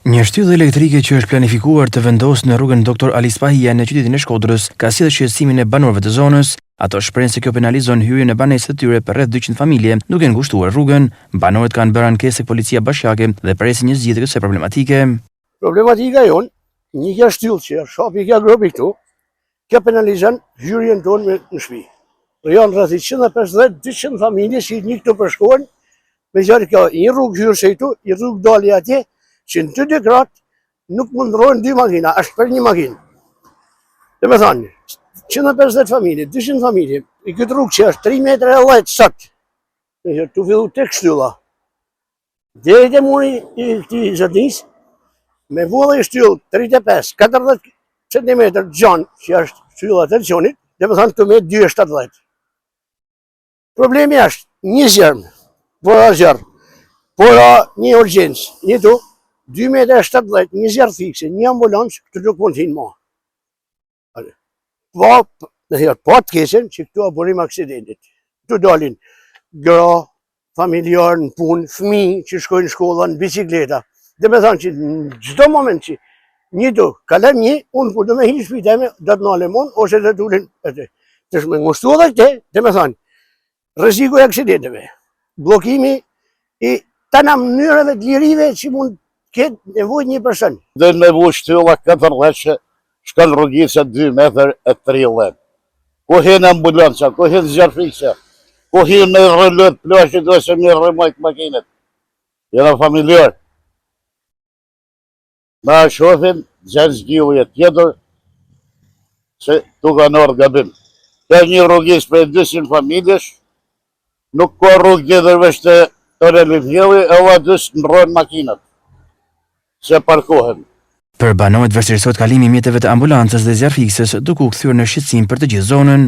Një shtyllë elektrike që është planifikuar të vendosë në rrugën Dr. Ali Spahia në qytetin e Shkodrës ka sjellë shqetësimin e banorëve të zonës. Ato shprehin se kjo penalizon hyrjen e banesave të tyre për rreth 200 familje, duke ngushtuar rrugën. Banorët kanë bërë ankesë tek policia bashkiake dhe presin një zgjidhje kësaj problematike. Problematika jon, një kjo shtyllë që shopi kjo grupi këtu, kjo penalizon hyrjen tonë në shtëpi. Janë rreth 150-200 familje që një këtu përshkohen, me gjërë kjo një rrugë hyrëse këtu, një rrugë dali atje, që në të dy kratë nuk mundrohen 2 makina, është për 1 makinë. Dhe me thani, 150 familje, 200 familje, i këtë rrugë që është 3 metra e lejtë sot, të fillu të kështylla. Dhe e muri i këti zëtnis, me vullë i shtyllë 35-40 cm gjanë, që është shtylla të tensionit, dhe me thani të me 2,70. Problemi është një zjermë, por një urgjensë, një tu, 2,70 m, një zjarë fikse, një ambulancë, këtë nuk mund t'hinë ma. Po të kesen që këtu aborim aksidentit. Këtu dalin gra, familjarë, në punë, fëmi që shkojnë në shkolla, në bicikleta. Dhe me thanë që në gjdo moment që një du, kalem një, unë ku do me hinë shpiteme, do të nalem unë, ose do t'ullin atë. Të shme ngushtu dhe këte, dhe me thanë, rreziku e aksidenteve, blokimi i tana mënyreve të lirive që mund këtë nevojt një person. Dhe nevoj shtylla 4 që shkën rrugice 2 metër e 30. Ku hinë ambulanca, ku hinë zjarfikse, ku hinë me rëllët plashit ose me rëmajt makinet. Jena familjar. Na shofim, gjenë zgjivuje tjetër, se tu ka nërë gabim. Ka një rrugic për 200 familjesh, nuk ka rrugë tjetër veç të relivjevi, e o adës në rënë makinat. Se parkohen. Për banorët vështirësohet kalimi i mjeteve të ambulancës dhe zjarfikses, duke u kthyer në shqetësim për të gjithë zonën.